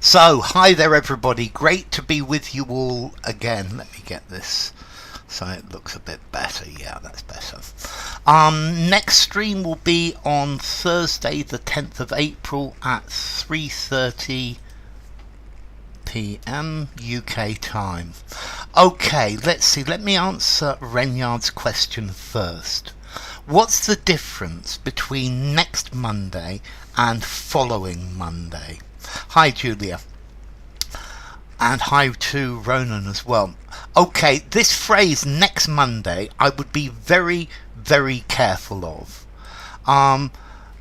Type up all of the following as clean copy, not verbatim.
So, hi there everybody, great to be with you all again. Let me get this so it looks a bit better. Yeah, that's better. Next stream will be on Thursday the 10th of April at 3:30 p.m. UK time. Okay, let's see, let me answer Renyard's question first. What's the difference between next Monday and following Monday? Hi Julia, and hi to Ronan as well. Okay, this phrase next Monday I would be very careful of.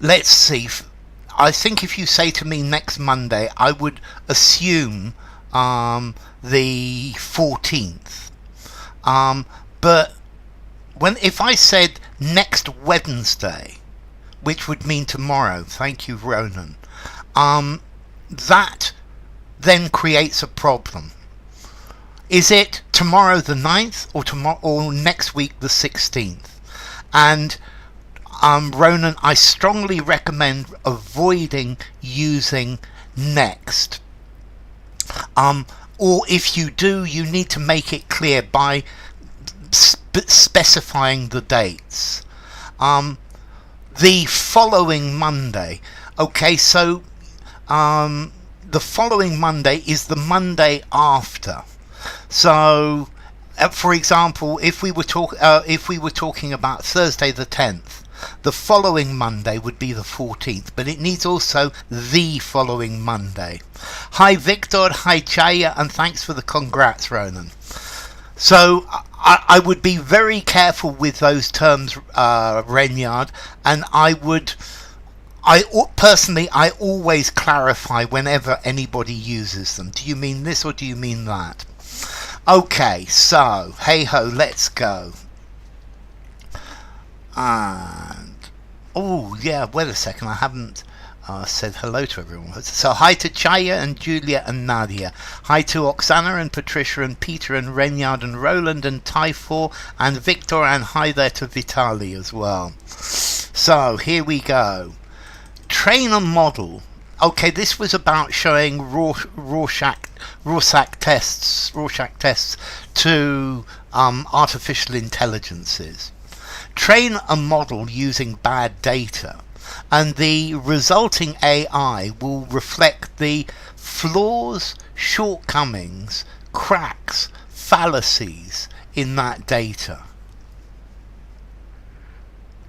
Let's see, I think if you say to me next Monday, I would assume the 14th, but if I said next Wednesday, which would mean tomorrow, thank you Ronan, that then creates a problem. Is it tomorrow the 9th or next week the 16th? And Ronan, I strongly recommend avoiding using next. Or if you do, you need to make it clear by specifying the dates. The following Monday. Okay, so the following Monday is the Monday after. So, for example, if we were talking about Thursday the 10th, the following Monday would be the 14th, but it needs also the following Monday. Hi Victor, hi Jaya, and thanks for the congrats, Ronan. So I would be very careful with those terms, Renyard, and I always clarify whenever anybody uses them. Do you mean this or do you mean that? Okay, so hey ho, let's go. And oh yeah, wait a second, I haven't said hello to everyone. So hi to Chaya and Julia and Nadia. Hi to Oksana and Patricia and Peter and Renyard and Roland and Tyfor and Victor, and hi there to Vitali as well. So here we go. Train a model. Okay, this was about showing Rorschach tests to artificial intelligences. Train a model using bad data, and the resulting AI will reflect the flaws, shortcomings, cracks, fallacies in that data.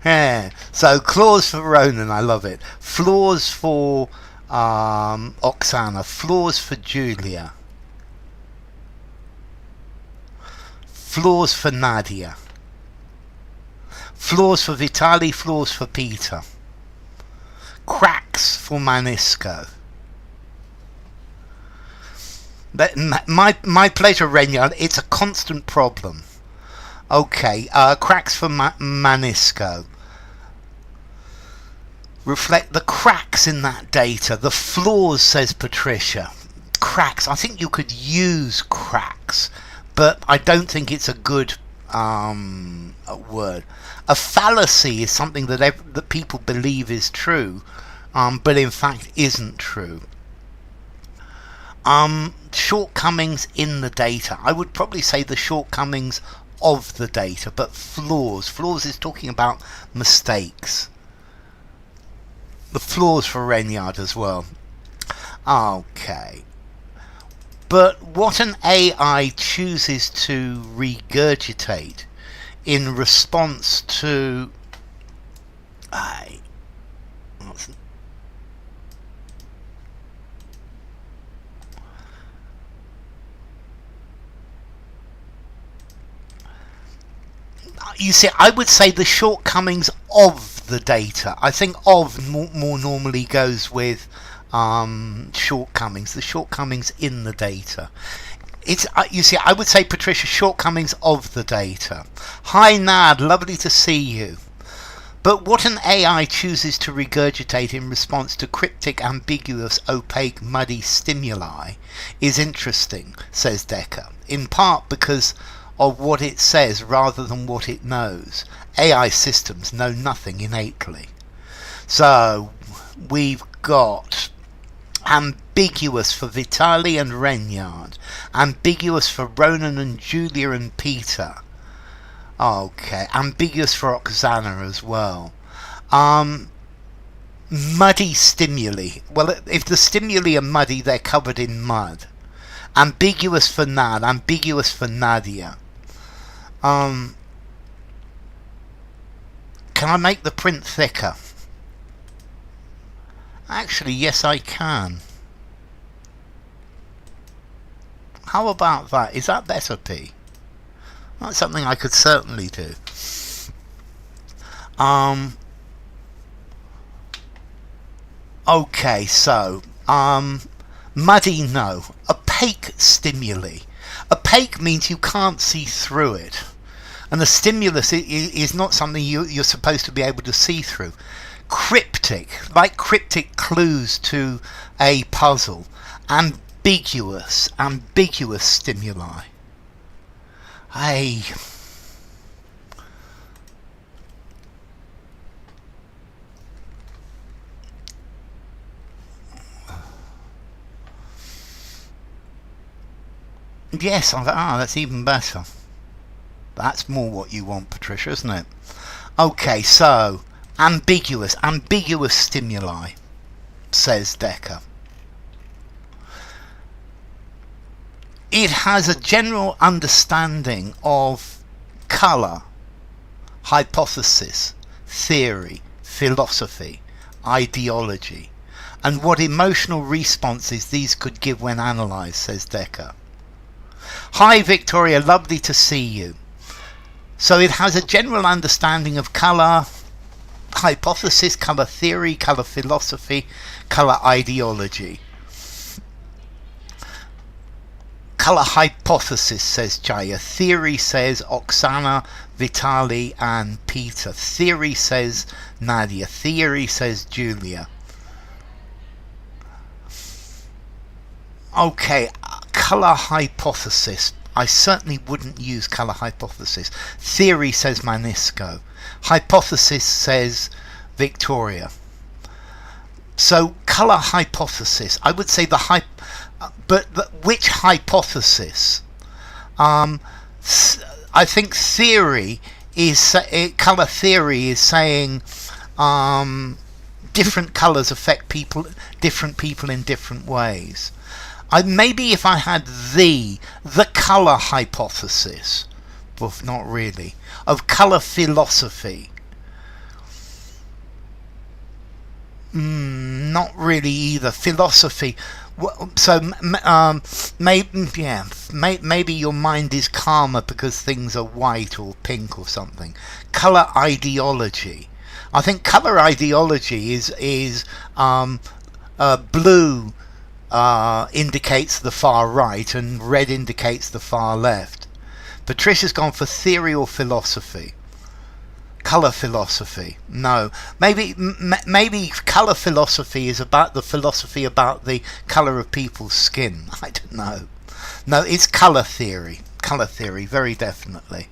Yeah. So Cloze for Ronan, I love it. Flaws for Oksana, flaws for Julia, flaws for Nadia, flaws for Vitali, flaws for Peter, cracks for Manisco. My pleasure, Renyard. It's a constant problem. Okay, cracks for Manisco. Reflect the cracks in that data. The flaws, says Patricia. Cracks. I think you could use cracks, but I don't think it's a good word. A fallacy is something that people believe is true, but in fact isn't true. Shortcomings in the data. I would probably say the shortcomings of the data, but flaws. Flaws is talking about mistakes. The flaws for Renyard as well. Okay. But what an AI chooses to regurgitate in response to you see, I would say the shortcomings of the data. I think of more normally goes with shortcomings. The shortcomings in the data. It's you see, I would say, Patricia, shortcomings of the data. Hi Nad, lovely to see you. But what an AI chooses to regurgitate in response to cryptic, ambiguous, opaque, muddy stimuli is interesting, says Dekker, in part because of what it says rather than what it knows. AI systems know nothing innately. So we've got ambiguous for Vitali and Renyard, ambiguous for Ronan and Julia and Peter. Okay, ambiguous for Oksana as well. Muddy stimuli. Well, if the stimuli are muddy, they're covered in mud. Ambiguous for Nad, ambiguous for Nadia. Can I make the print thicker? Actually, yes, I can. How about that? Is that better, P? That's something I could certainly do. Okay, so muddy, no. Opaque stimuli. Opaque means you can't see through it, and the stimulus is not something you're supposed to be able to see through. Cryptic, like cryptic clues to a puzzle. Ambiguous stimuli. Yes, that's even better. That's more what you want, Patricia, isn't it? Okay, so ambiguous stimuli, says Dekker. It has a general understanding of colour, hypothesis, theory, philosophy, ideology, and what emotional responses these could give when analysed, says Dekker. Hi Victoria, lovely to see you. So it has a general understanding of colour, hypothesis, colour theory, colour philosophy, colour ideology. Colour hypothesis, says Jaya. Theory, says Oksana, Vitali and Peter. Theory, says Nadia. Theory, says Julia. Okay, colour hypothesis. I certainly wouldn't use colour hypothesis. Theory, says Manisco. Hypothesis, says Victoria. So colour hypothesis, I would say but which hypothesis? I think theory is colour theory is saying different colours affect different people in different ways. Maybe if I had the colour hypothesis, but not really, of colour philosophy. Not really either. Philosophy. So maybe your mind is calmer because things are white or pink or something. Colour ideology. I think colour ideology is blue indicates the far right and red indicates the far left. Patricia's gone for theory or philosophy. Colour philosophy. No. Maybe colour philosophy is about the philosophy about the colour of people's skin. I don't know. No, it's colour theory. Colour theory, very definitely.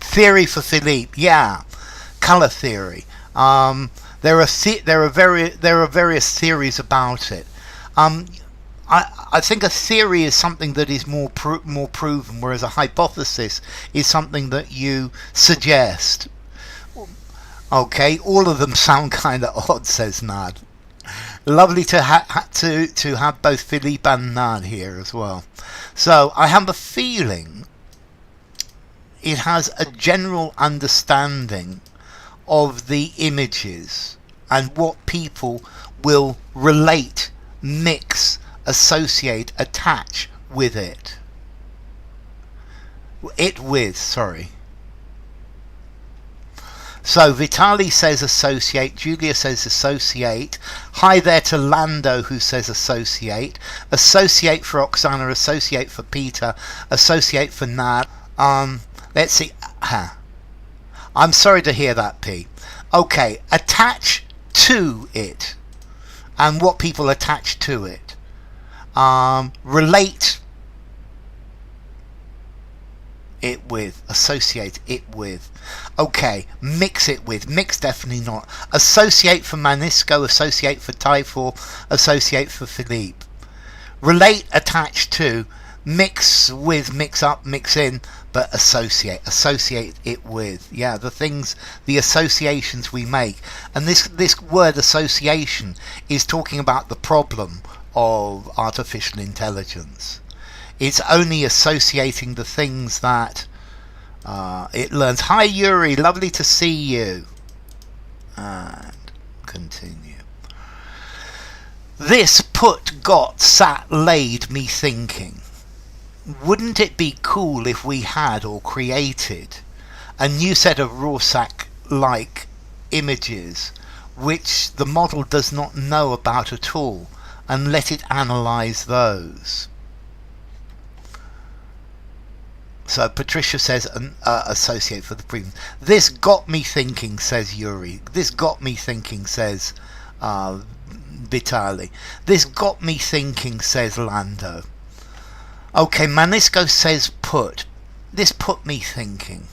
Theory for Philippe. Yeah. Colour theory. There are various theories about it. I think a theory is something that is more proven, whereas a hypothesis is something that you suggest. Okay, all of them sound kind of odd, says Nad. Lovely to have both Philippe and Nad here as well. So I have a feeling it has a general understanding of the images and what people will relate, mix, associate, attach with it. Sorry. So Vitali says associate, Julia says associate. Hi there to Lando who says associate. Associate for Oksana, associate for Peter, associate for Nad. Let's see. I'm sorry to hear that, P. Okay, attach to it. And what people attach to it. Relate it with, associate it with. Okay, mix it with, mix definitely not. Associate for Manisco, associate for Typhor, associate for Philippe. Relate, attach to, mix with, mix up, mix in, but associate it with. Yeah, the things, the associations we make. And this word association is talking about the problem of artificial intelligence. It's only associating the things that it learns. Hi Yuri, lovely to see you. And continue. This put, got, sat, laid me thinking. Wouldn't it be cool if we had or created a new set of Rorschach-like images which the model does not know about at all, and let it analyze those? So Patricia says associate for the previous. This got me thinking, says Yuri. This got me thinking, says Vitali. This got me thinking, says Lando. Okay, Manisco says put. This put me thinking.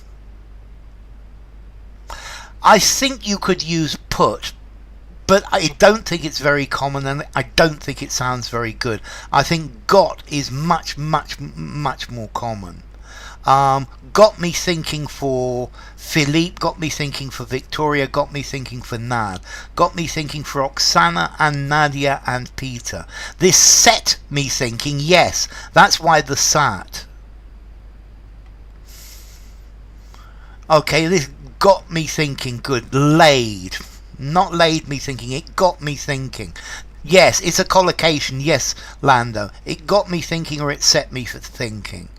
I think you could use put, but I don't think it's very common, and I don't think it sounds very good. I think got is much more common. Got me thinking for Philippe, got me thinking for Victoria, got me thinking for Nad, got me thinking for Oksana and Nadia and Peter. This set me thinking, yes, that's why the sat. Okay, this got me thinking, good. Laid, not laid me thinking, it got me thinking. Yes, it's a collocation, yes, Lando. It got me thinking, or it set me for thinking.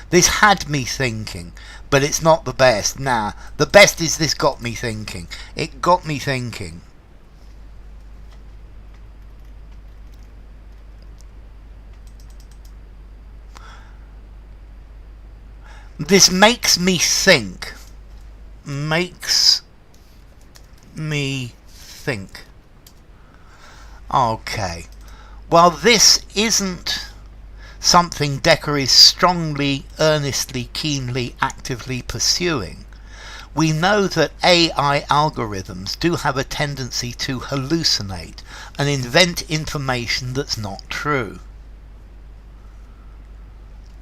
This had me thinking, but it's not the best. Nah, the best is this got me thinking. It got me thinking. This makes me think. Makes me think. Okay. Well, this isn't something Dekker is strongly, earnestly, keenly, actively pursuing. We know that AI algorithms do have a tendency to hallucinate and invent information that's not true.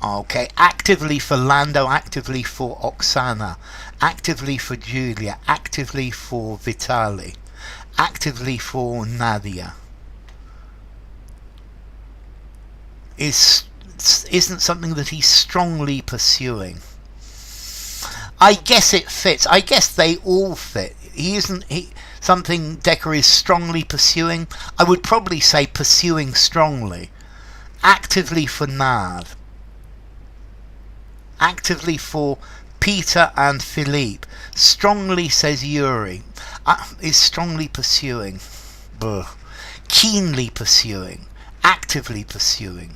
Okay, actively for Lando, actively for Oksana, actively for Julia, actively for Vitali, actively for Nadia. Isn't something that he's strongly pursuing. I guess it fits. I guess they all fit. Something Dekker is strongly pursuing. I would probably say pursuing strongly. Actively for Nad. Actively for Peter and Philippe. Strongly, says Yuri. Is strongly pursuing. Ugh. Keenly pursuing. Actively pursuing.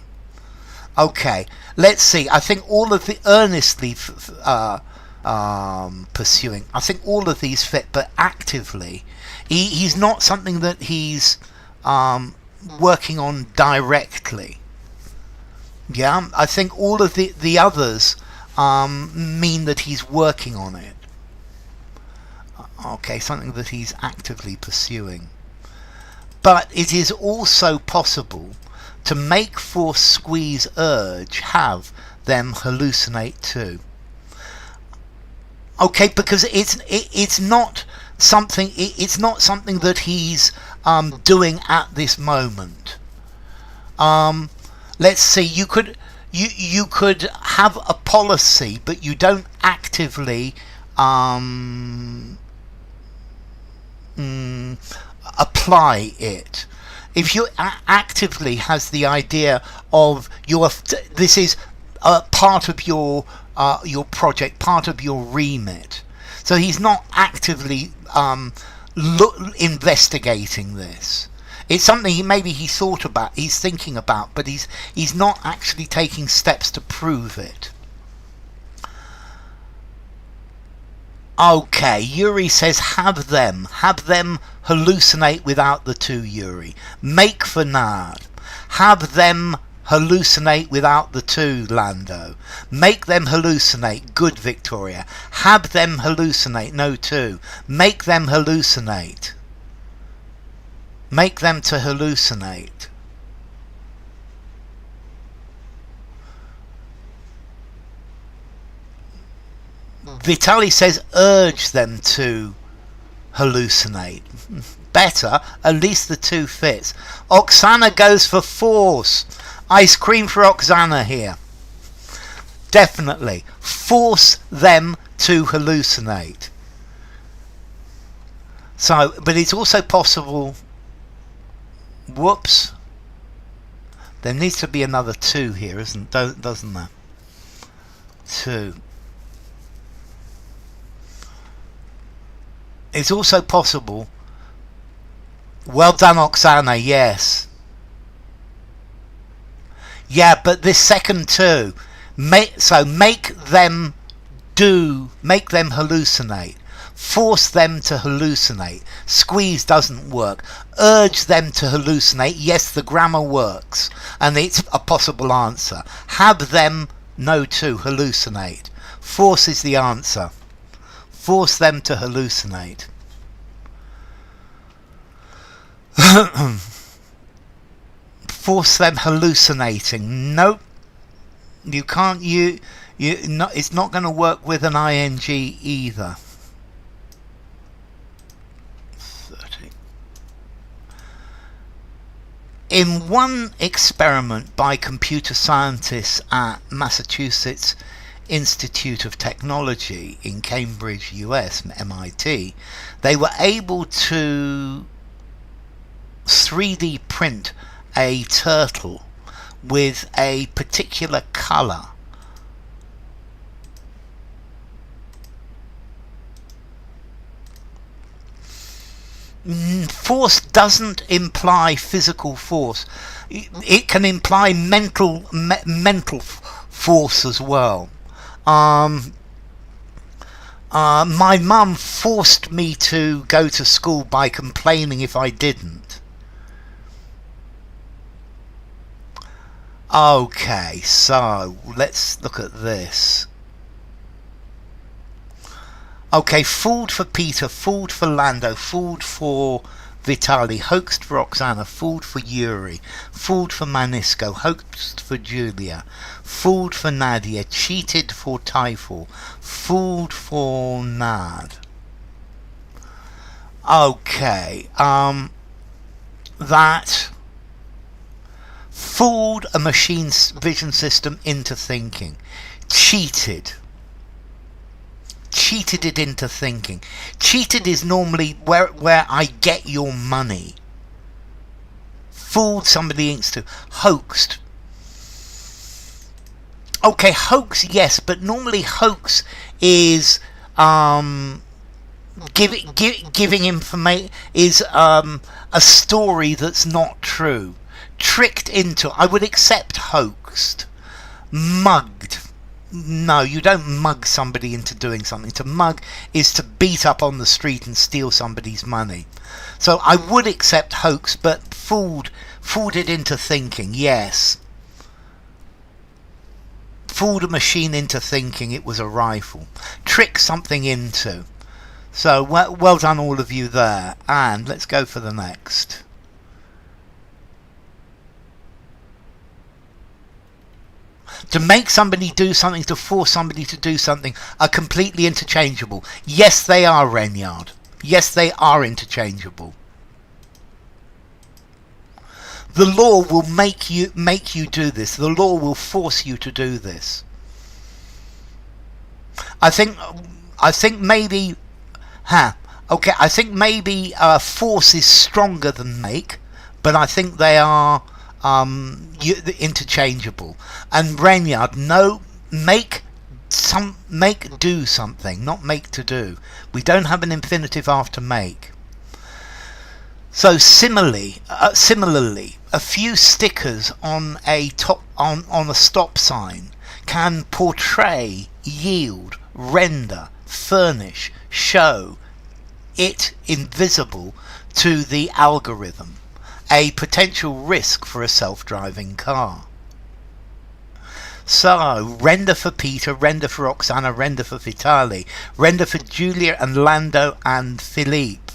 Okay, let's see. I think all of the earnestly pursuing, I think all of these fit, but actively, he's not something that he's working on directly. Yeah, I think all of the others mean that he's working on it. Okay, something that he's actively pursuing. But it is also possible to make force, squeeze, urge, have them hallucinate too. Okay, because it's not something that he's doing at this moment. Let's see. You could have a policy, but you don't actively apply it. If you actively has the idea of this is part of your project, part of your remit, so he's not actively investigating this. It's something maybe he thought about, he's thinking about, but he's not actually taking steps to prove it. Okay, Yuri says have them hallucinate without the two, Yuri. Make for Nad. Have them Hallucinate without the to, Lando. Make them hallucinate. Good, Victoria. Have them hallucinate. No to. Make them hallucinate. Make them to hallucinate. Vitali says urge them to hallucinate. Better, at least the two fits. Oksana goes for force. Ice cream for Oksana here. Definitely. Force them to hallucinate. So, but it's also possible... Whoops. There needs to be another two here, doesn't there? Two. It's also possible... Well done, Oksana, yes. Yeah, but this second two, make them hallucinate. Force them to hallucinate. Squeeze doesn't work. Urge them to hallucinate. Yes, the grammar works, and it's a possible answer. Have them, no to, hallucinate. Force is the answer. Force them to hallucinate. Force them hallucinating. Nope. You can't. It's not going to work with an ing either. 30. In one experiment by computer scientists at Massachusetts Institute of Technology in Cambridge, US, MIT, they were able to 3D print a turtle with a particular color. Force doesn't imply physical force. It can imply mental force as well. My mum forced me to go to school by complaining if I didn't. Okay, so let's look at this. Okay, fooled for Peter, fooled for Lando, fooled for Vitali, hoaxed for Oksana, fooled for Yuri, fooled for Manisco, hoaxed for Julia, fooled for Nadia, cheated for Typhal, fooled for Nad. Okay, that fooled a machine vision system into thinking. Cheated it into thinking. Cheated is normally where I get your money. Fooled somebody into. Hoaxed. Okay, hoax, yes, but normally hoax is giving information, is a story that's not true. Tricked into. I would accept hoaxed. Mugged. No, you don't mug somebody into doing something. To mug is to beat up on the street and steal somebody's money. So I would accept hoax, but fooled it into thinking, yes. Fooled a machine into thinking it was a rifle. Trick something into. So well done all of you there. And let's go for the next. To make somebody do something, to force somebody to do something, are completely interchangeable. Yes, they are, Renyard. Yes, they are interchangeable. The law will make you do this. The law will force you to do this. I think maybe, okay. I think maybe force is stronger than make, but I think they are interchangeable. And Renyard, no, make do something, not make to do. We don't have an infinitive after make. So similarly, a few stickers on a stop sign can portray, yield, render, furnish, show it invisible to the algorithm, a potential risk for a self-driving car. So, render for Peter, render for Oksana, render for Vitali, render for Julia and Lando and Philippe.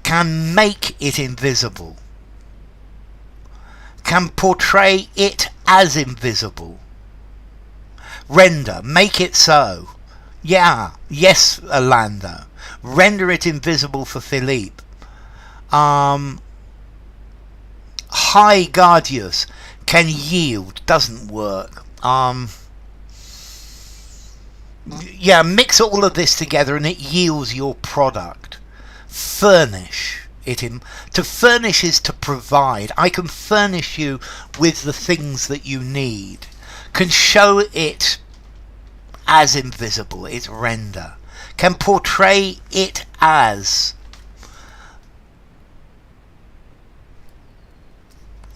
Can make it invisible. Can portray it as invisible. Render, make it so. Yeah, yes, Lando. Render it invisible for Philippe. High Guardius can yield, doesn't work. Yeah, mix all of this together and it yields your product. Furnish it in. To furnish is to provide. I can furnish you with the things that you need. Can show it as invisible, it's render. Can portray it as.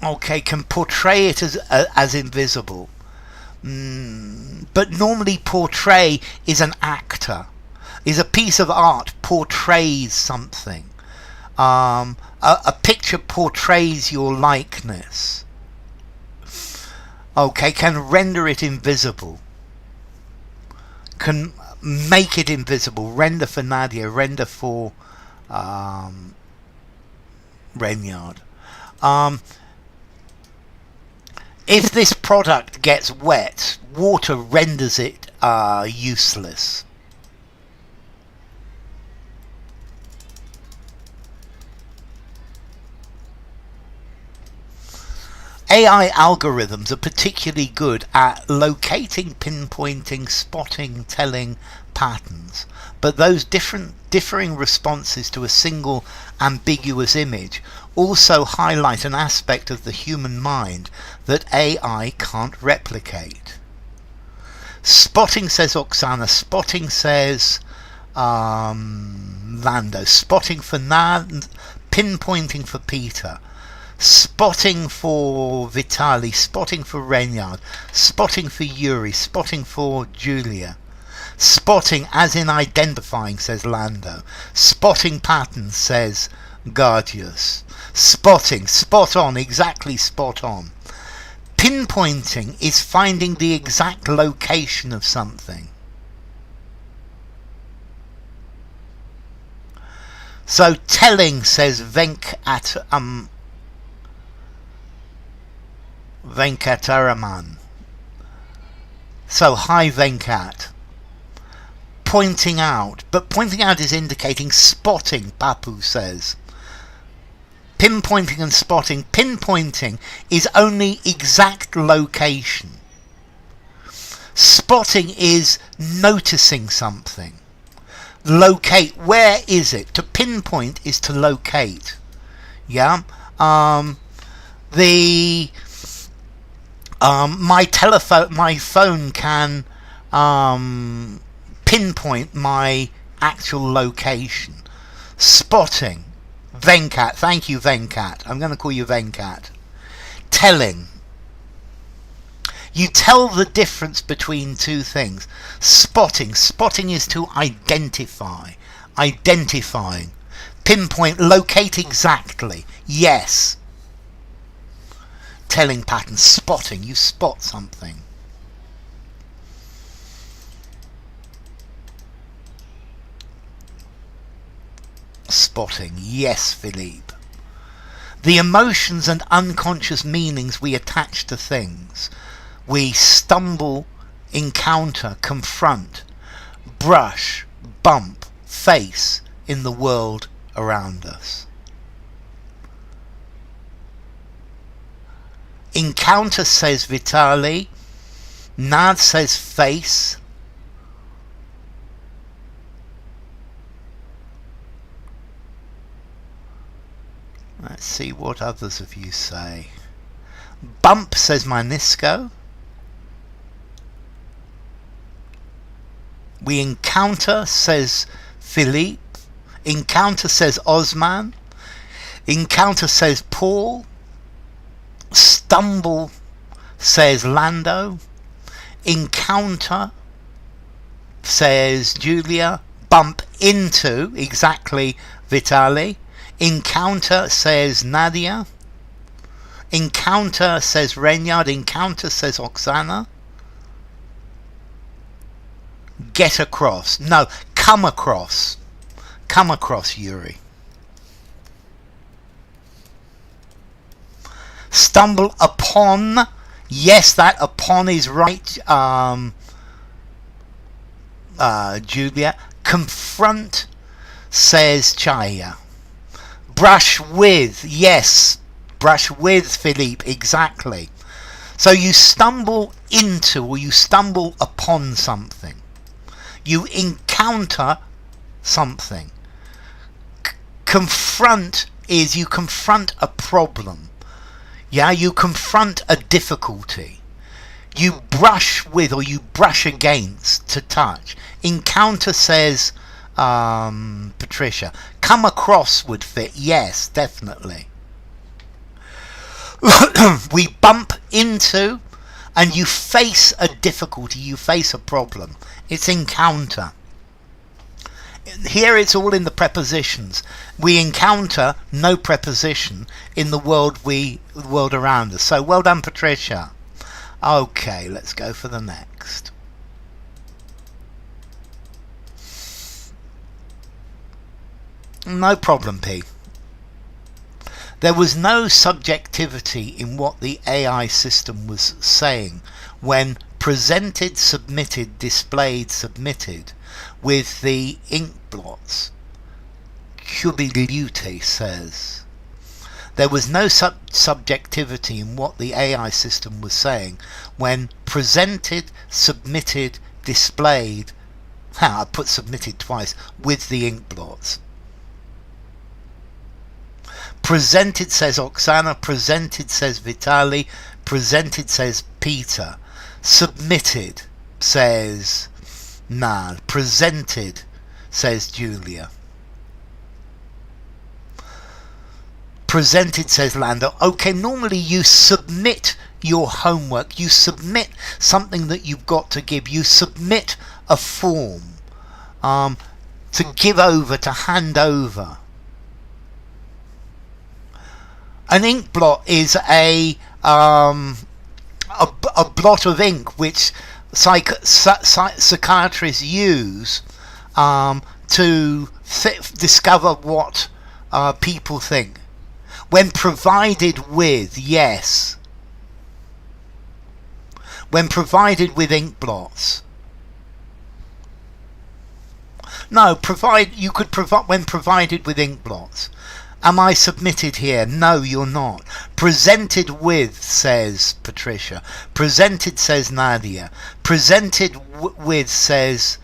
Okay, can portray it as invisible. But normally portray is an actor. Is a piece of art portrays something. A picture portrays your likeness. Okay, can render it invisible. Can make it invisible. Render for Nadia. Render for Renyard. If this product gets wet, water renders it useless. AI algorithms are particularly good at locating, pinpointing, spotting, telling patterns, but those differing responses to a single ambiguous image also highlight an aspect of the human mind that AI can't replicate. Spotting, says Oksana. Spotting, says Lando. Spotting for Nad. Pinpointing for Peter. Spotting for Vitali. Spotting for Renyard. Spotting for Yuri. Spotting for Julia. Spotting as in identifying, says Lando. Spotting patterns, says Guardius. Spotting, spot on, exactly spot on. Pinpointing is finding the exact location of something. So telling, says Venkataraman. So hi Venkat. Pointing out, but pointing out is indicating spotting, Papu says. Pinpointing and spotting. Pinpointing is only exact location. Spotting is noticing something. Locate, where is it? To pinpoint is to locate. Yeah. My phone can pinpoint my actual location. Spotting. Venkat, thank you Venkat. I'm going to call you Venkat. Telling. You tell the difference between two things. Spotting. Spotting is to identify. Identifying. Pinpoint, locate exactly. Yes. Telling pattern. Spotting. You spot something. Spotting. Yes, Philippe. The emotions and unconscious meanings we attach to things. We stumble, encounter, confront, brush, bump, face in the world around us. Encounter, says Vitali. Nad says face. Let's see what others of you say. Bump, says Manisco. We encounter, says Philippe. Encounter, says Osman. Encounter, says Paul. Stumble, says Lando. Encounter, says Julia. Bump into, exactly Vitali. Encounter, says Nadia. Encounter, says Renyard. Encounter, says Oksana. Get across. No, come across. Come across, Yuri. Stumble upon. Yes, that upon is right, Julia. Confront, says Chaya. Brush with. Yes, brush with, Philippe. Exactly. So you stumble into or you stumble upon something. You encounter something. Confront is you confront a problem. Yeah, you confront a difficulty. You brush with or you brush against, to touch. Encounter, says Patricia. Come across would fit. Yes, definitely. We bump into and you face a difficulty, you face a problem. It's encounter. Here it's all in the prepositions. We encounter no preposition in the world around us. So well done, Patricia. Okay, let's go for the next. No problem, P. There was no subjectivity in what the AI system was saying when presented, submitted, displayed, submitted with the inkblots. Cubilute says. There was no subjectivity in what the AI system was saying when presented, submitted, displayed. I put submitted twice with the inkblots. Presented, says Oksana. Presented, says Vitali. Presented, says Peter. Submitted, says Nal. Presented, says Julia. Presented, says Lando. Okay, normally you submit your homework. You submit something that you've got to give. You submit a form to give over, to hand over. An inkblot is a blot of ink which psychiatrists use to discover what people think. When provided with, yes. When provided with inkblots. No, you could provide when provided with inkblots. Am I submitted here? No, you're not. Presented with, says Patricia. Presented, says Nadia. Presented with, says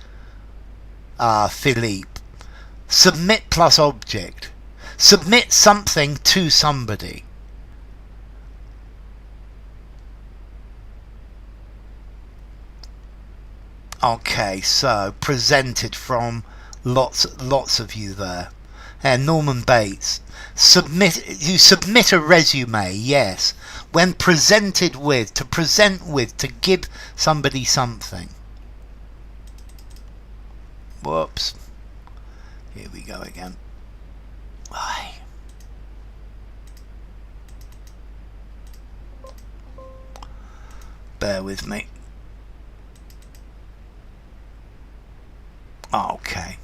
Philippe. Submit plus object. Submit something to somebody. Okay, so presented from lots of you there. And Norman Bates. You submit a resume, yes. When presented with, to present with, to give somebody something. Whoops. Here we go again. Why? Bear with me. Okay.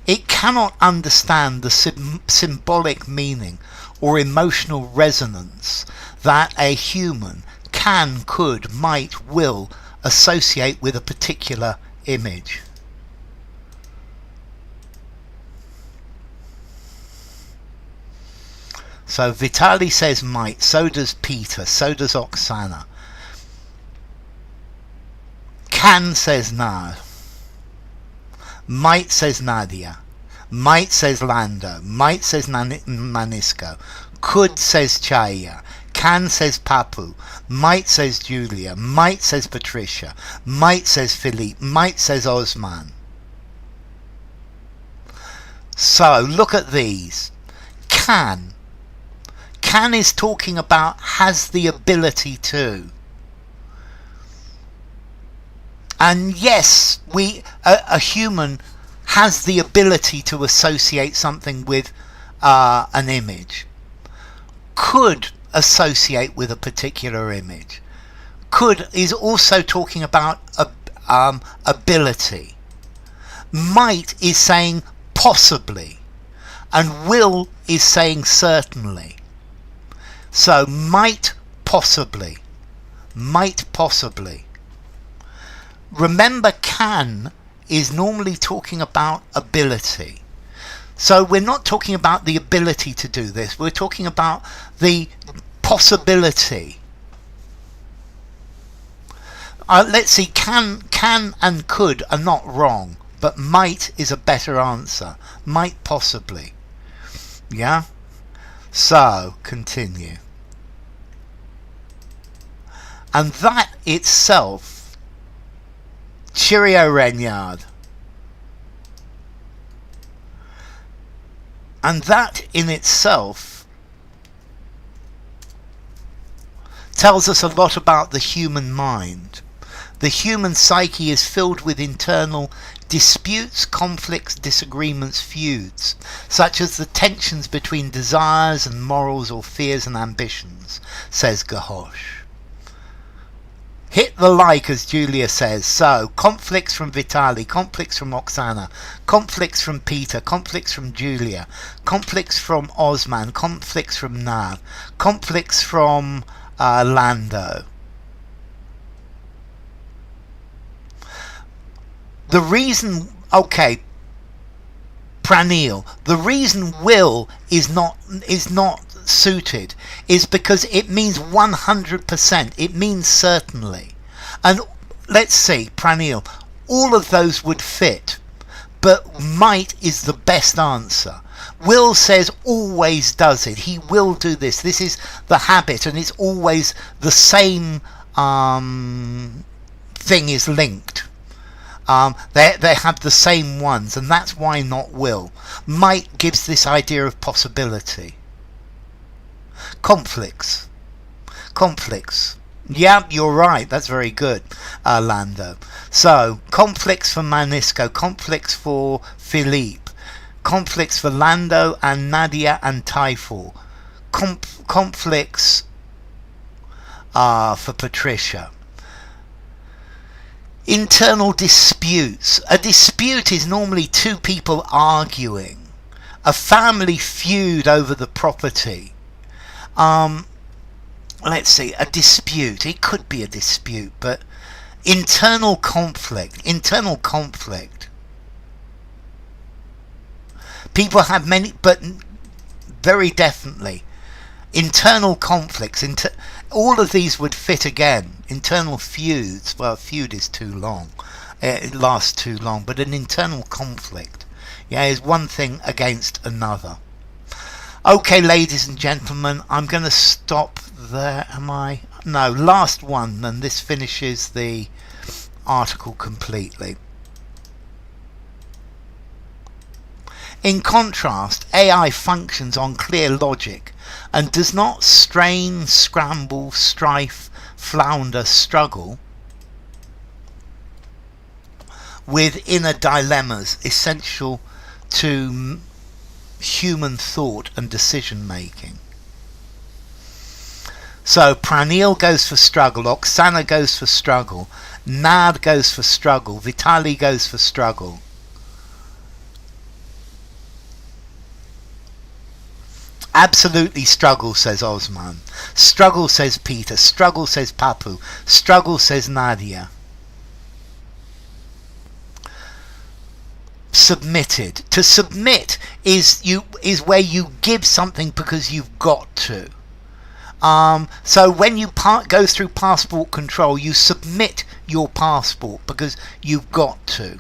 It cannot understand the symbolic meaning or emotional resonance that a human can, could, might, will associate with a particular image. So Vitali says might, so does Peter, so does Oksana. Can says no. Might says Nadia. Might says Lando. Might says Manisco. Could says Chaya. Can says Papu. Might says Julia. Might says Patricia. Might says Philippe. Might says Osman. So look at these. Can. Can is talking about has the ability to. And yes, a human has the ability to associate something with an image. Could associate with a particular image. Could is also talking about ability. Might is saying possibly, and will is saying certainly. So might possibly. Remember, can is normally talking about ability. So we're not talking about the ability to do this, we're talking about the possibility. Let's see, can and could are not wrong, but might is a better answer. Might possibly. Yeah? So, continue. And that itself, cheerio Renyard. And that in itself tells us a lot about the human mind. The human psyche is filled with internal disputes, conflicts, disagreements, feuds, such as the tensions between desires and morals or fears and ambitions, says Gahosh. Hit the like, as Julia says. So, conflicts from Vitali, conflicts from Oksana, conflicts from Peter, conflicts from Julia, conflicts from Osman, conflicts from Nav, conflicts from Lando. The reason, okay, Pranil, the reason will is not suited is because it means 100%. It means certainly. And let's see, Pranil, all of those would fit, but might is the best answer. Will says always does it. He will do this. This is the habit, and it's always the same thing is linked. They have the same ones, and that's why not will. Might gives this idea of possibility. Conflicts. Yeah, you're right. That's very good, Lando. So, conflicts for Manisco, conflicts for Philippe, conflicts for Lando and Nadia and Typhoon, conflicts for Patricia. Internal disputes. A dispute is normally two people arguing. A family feud over the property. Let's see, a dispute. It could be a dispute, but internal conflict. People have many, but very definitely internal conflicts. All of these would fit again. Internal feuds. Well, a feud is too long. It lasts too long. But an internal conflict, yeah, is one thing against another. Okay, ladies and gentlemen, I'm going to stop there. Am I? No, last one, and this finishes the article completely. In contrast, AI functions on clear logic and does not strain, scramble, strife, flounder, struggle with inner dilemmas essential to human thought and decision making. So Pranil goes for struggle, Oksana goes for struggle, Nad goes for struggle, Vitali goes for struggle. Absolutely struggle, says Osman. Struggle, says Peter. Struggle, says Papu. Struggle, says Nadia. Submitted. To submit is where you give something because you've got to. So when you go through passport control, you submit your passport because you've got to.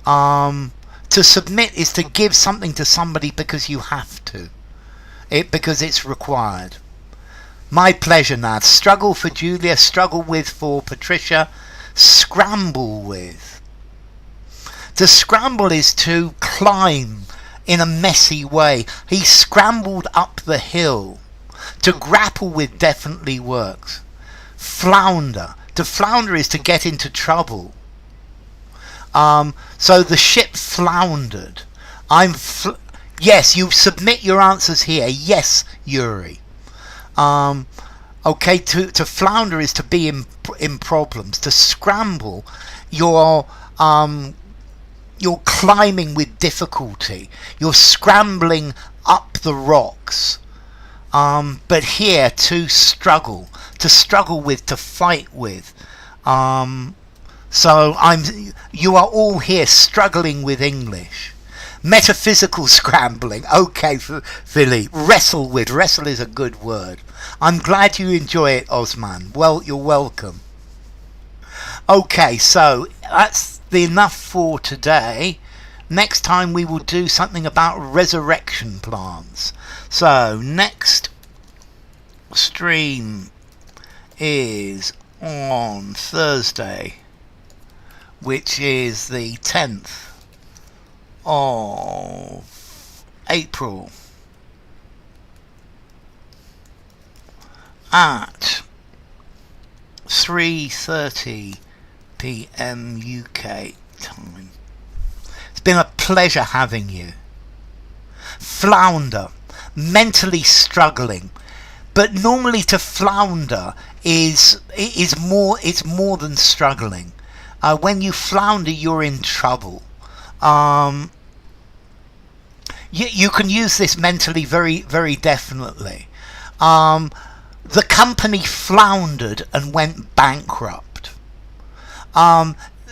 To submit is to give something to somebody because you have to. Because it's required. My pleasure, Nad. Struggle for Julia, struggle with for Patricia, scramble with. To scramble is to climb in a messy way. He scrambled up the hill. To grapple with definitely works. Flounder. To flounder is to get into trouble. So the ship floundered. Yes, you submit your answers here. Yes, Yuri. Okay, to flounder is to be in problems. To scramble, you're climbing with difficulty. You're scrambling up the rocks. But here, to struggle with, to fight with. So you are all here struggling with English. Metaphysical scrambling. Okay, Philippe. Wrestle is a good word. I'm glad you enjoy it, Osman. Well, you're welcome. Okay, so that's enough for today. Next time we will do something about resurrection plants. So next stream is on Thursday, which is the 10th of April at 3:30 p.m. UK time. It's been a pleasure having you. Flounder, mentally struggling, but normally to flounder is more than struggling. When you flounder, you're in trouble. You can use this mentally very, very definitely. The company floundered and went bankrupt.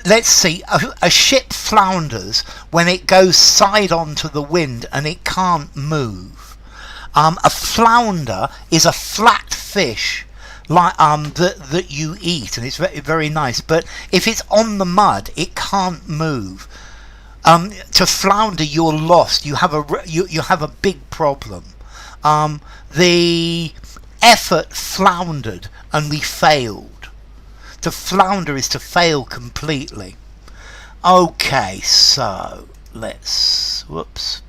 Let's see, a ship flounders when it goes side on to the wind and it can't move. A flounder is a flat fish like that you eat, and it's very, very nice. But if it's on the mud, it can't move. To flounder, you're lost. You have a big problem. The effort floundered and we failed. To flounder is to fail completely. Okay, so let's whoops.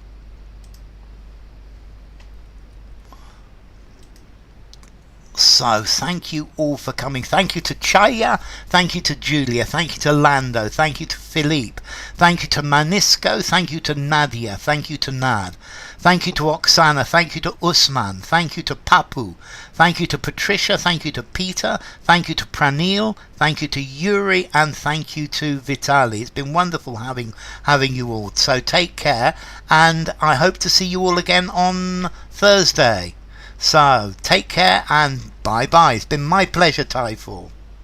So thank you all for coming. Thank you to Chaya, thank you to Julia, thank you to Lando, thank you to Philippe, thank you to Manisco, thank you to Nadia, thank you to Nad, thank you to Oksana, thank you to Usman, thank you to Papu, thank you to Patricia, thank you to Peter, thank you to Pranil, thank you to Yuri, and thank you to Vitali. It's been wonderful having you all. So take care, and I hope to see you all again on Thursday. So take care and bye bye. It's been my pleasure, Typhoon.